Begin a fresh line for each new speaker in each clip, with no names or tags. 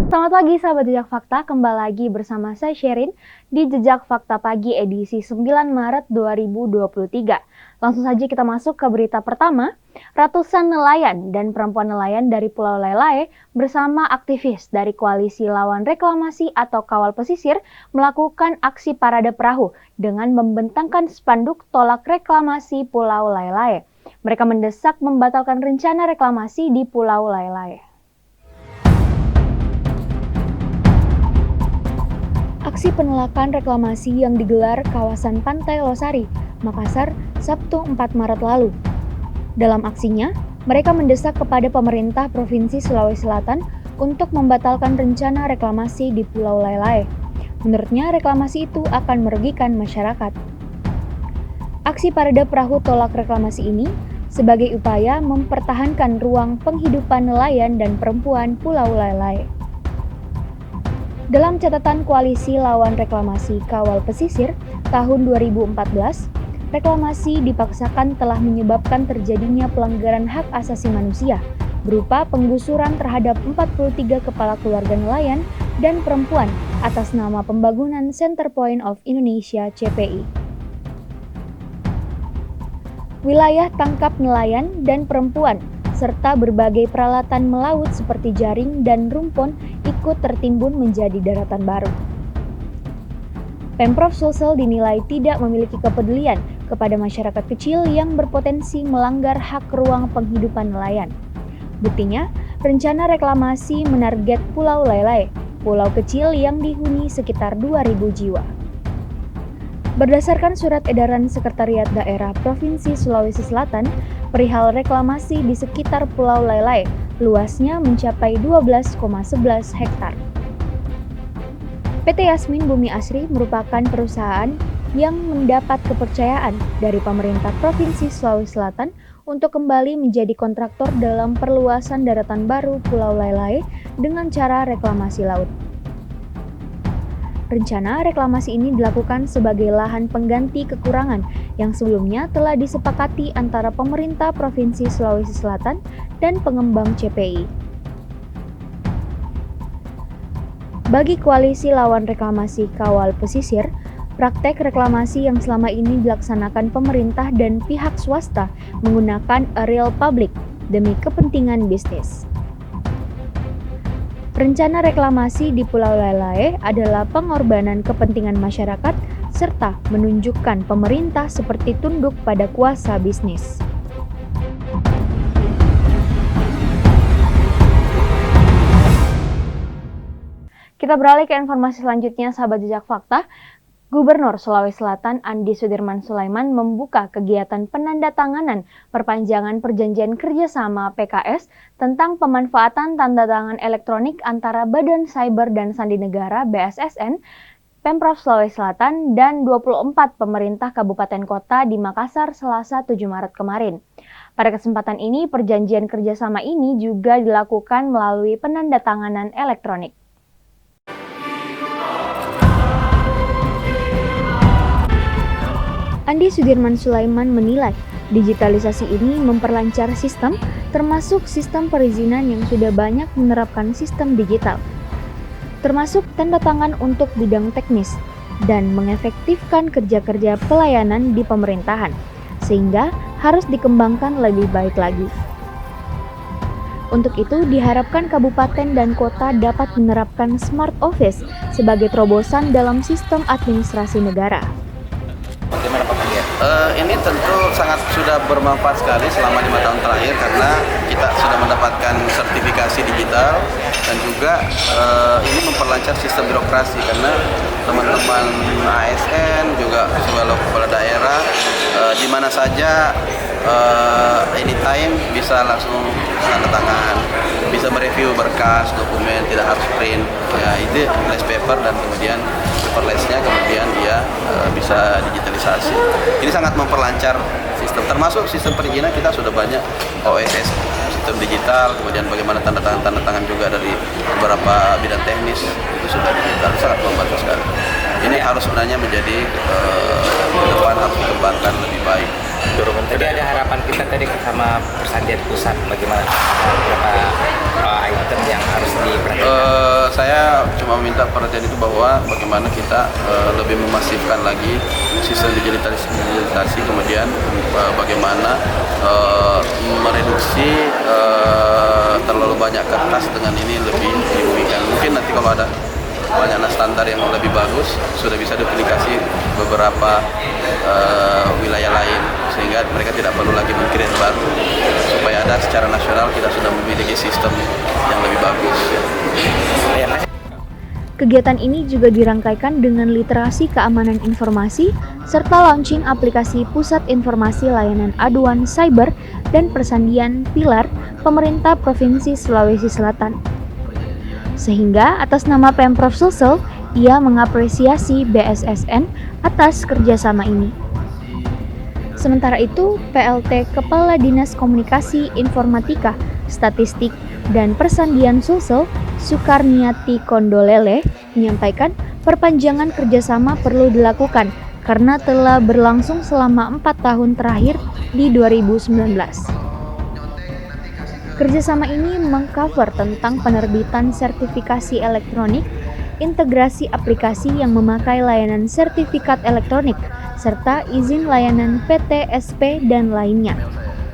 Selamat pagi sahabat Jejak Fakta, kembali lagi bersama saya Sherin di Jejak Fakta Pagi edisi 9 Maret 2023. Langsung saja kita masuk ke berita pertama. Ratusan nelayan dan perempuan nelayan dari Pulau Lailae bersama aktivis dari Koalisi Lawan Reklamasi atau Kawal Pesisir melakukan aksi parade perahu dengan membentangkan spanduk tolak reklamasi Pulau Lailae. Mereka mendesak membatalkan rencana reklamasi di Pulau Lailae. Aksi penolakan reklamasi yang digelar kawasan Pantai Losari, Makassar, Sabtu 4 Maret lalu. Dalam aksinya, mereka mendesak kepada pemerintah Provinsi Sulawesi Selatan untuk membatalkan rencana reklamasi di Pulau Lailae. Menurutnya, reklamasi itu akan merugikan masyarakat. Aksi parade perahu tolak reklamasi ini sebagai upaya mempertahankan ruang penghidupan nelayan dan perempuan Pulau Lailae. Dalam catatan Koalisi Lawan Reklamasi Kawal Pesisir tahun 2014, reklamasi dipaksakan telah menyebabkan terjadinya pelanggaran hak asasi manusia berupa penggusuran terhadap 43 kepala keluarga nelayan dan perempuan atas nama Pembangunan Center Point of Indonesia (CPI). Wilayah tangkap nelayan dan perempuan serta berbagai peralatan melaut seperti jaring dan rumpon ikut tertimbun menjadi daratan baru. Pemprov Sulsel dinilai tidak memiliki kepedulian kepada masyarakat kecil yang berpotensi melanggar hak ruang penghidupan nelayan. Buktinya, rencana reklamasi menarget Pulau Lailae, pulau kecil yang dihuni sekitar 2.000 jiwa. Berdasarkan surat edaran Sekretariat Daerah Provinsi Sulawesi Selatan, perihal reklamasi di sekitar Pulau Lailae, luasnya mencapai 12,11 hektar. PT Yasmin Bumi Asri merupakan perusahaan yang mendapat kepercayaan dari pemerintah Provinsi Sulawesi Selatan untuk kembali menjadi kontraktor dalam perluasan daratan baru Pulau Lailae dengan cara reklamasi laut. Rencana reklamasi ini dilakukan sebagai lahan pengganti kekurangan yang sebelumnya telah disepakati antara pemerintah Provinsi Sulawesi Selatan dan pengembang CPI. Bagi Koalisi Lawan Reklamasi Kawal Pesisir, praktek reklamasi yang selama ini dilaksanakan pemerintah dan pihak swasta menggunakan areal publik demi kepentingan bisnis. Rencana reklamasi di Pulau Lailae adalah pengorbanan kepentingan masyarakat serta menunjukkan pemerintah seperti tunduk pada kuasa bisnis. Kita beralih ke informasi selanjutnya, sahabat Jejak Fakta. Gubernur Sulawesi Selatan Andi Sudirman Sulaiman membuka kegiatan penandatanganan perpanjangan perjanjian kerjasama PKS tentang pemanfaatan tanda tangan elektronik antara Badan Cyber dan Sandi Negara (BSSN), Pemprov Sulawesi Selatan, dan 24 pemerintah kabupaten kota di Makassar Selasa 7 Maret kemarin. Pada kesempatan ini, perjanjian kerjasama ini juga dilakukan melalui penandatanganan elektronik. Andi Sudirman Sulaiman menilai digitalisasi ini memperlancar sistem, termasuk sistem perizinan yang sudah banyak menerapkan sistem digital, termasuk tanda tangan untuk bidang teknis, dan mengefektifkan kerja-kerja pelayanan di pemerintahan, sehingga harus dikembangkan lebih baik lagi. Untuk itu, diharapkan kabupaten dan kota dapat menerapkan Smart Office sebagai terobosan dalam sistem administrasi negara.
Bagaimana Pak Pandia? Ini tentu sangat sudah bermanfaat sekali selama 5 tahun terakhir karena kita sudah mendapatkan sertifikasi digital dan juga ini memperlancar sistem birokrasi karena teman-teman ASN juga kepala daerah di mana saja anytime bisa langsung tanda tangan, bisa mereview berkas, dokumen, tidak harus print. Ya, itu less paper dan kemudian paperless-nya kemudian dia bisa digitalisasi. Ini sangat memperlancar sistem, termasuk sistem perizinan kita sudah banyak OSS, sistem digital, kemudian bagaimana tanda tangan juga dari beberapa bidang teknis itu sudah digital, sangat membantu sekali. Ini harus sebenarnya menjadi ke depan harus dikembangkan lebih baik.
Jadi ada harapan kita tadi sama persandian pusat, bagaimana beberapa item yang harus diperhatikan?
Saya meminta perhatian itu bahwa bagaimana kita lebih memasifkan lagi sistem digitalisasi, kemudian bagaimana mereduksi terlalu banyak kertas dengan ini lebih dirugikan. Mungkin nanti kalau ada banyak standar yang lebih bagus sudah bisa duplikasi beberapa wilayah lain sehingga mereka tidak perlu lagi meng-create baru, supaya ada secara nasional kita sudah memiliki sistem yang lebih bagus.
Kegiatan ini juga dirangkaikan dengan literasi keamanan informasi serta launching aplikasi Pusat Informasi Layanan Aduan Cyber dan Persandian Pilar Pemerintah Provinsi Sulawesi Selatan. Sehingga atas nama Pemprov Sulsel, ia mengapresiasi BSSN atas kerjasama ini. Sementara itu, PLT Kepala Dinas Komunikasi Informatika, Statistik, dan Persandian Sulsel, Sukarniati Kondolele, menyampaikan perpanjangan kerjasama perlu dilakukan karena telah berlangsung selama 4 tahun terakhir di 2019. Kerjasama ini mengcover tentang penerbitan sertifikasi elektronik, integrasi aplikasi yang memakai layanan sertifikat elektronik, serta izin layanan PTSP dan lainnya.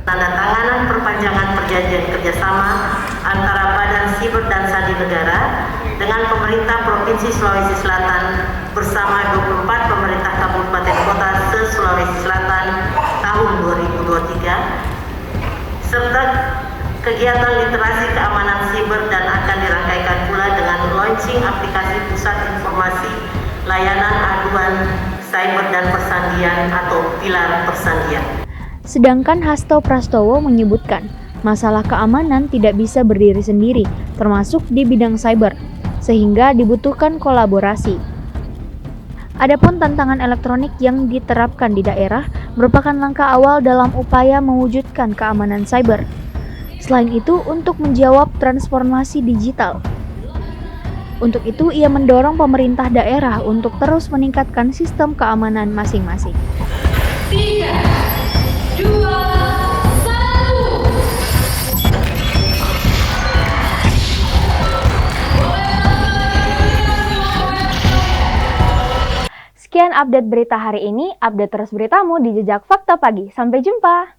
Tandatanganan perpanjangan perjanjian kerjasama antara Badan Siber dan Sandi Negara dengan pemerintah Provinsi Sulawesi Selatan bersama 24 pemerintah kabupaten kota se-Sulawesi Selatan tahun 2023, serta kegiatan literasi keamanan siber dan akan dirangkaikan pula dengan launching aplikasi Pusat Informasi Layanan Aduan Cyber dan Persandian atau Pilar Persandian.
Sedangkan Hasto Prastowo menyebutkan, masalah keamanan tidak bisa berdiri sendiri, termasuk di bidang cyber, sehingga dibutuhkan kolaborasi. Adapun tantangan elektronik yang diterapkan di daerah merupakan langkah awal dalam upaya mewujudkan keamanan cyber. Selain itu, untuk menjawab transformasi digital. Untuk itu, ia mendorong pemerintah daerah untuk terus meningkatkan sistem keamanan masing-masing.
3, 2, 1.
Sekian update berita hari ini. Update terus beritamu di Jejak Fakta Pagi. Sampai jumpa.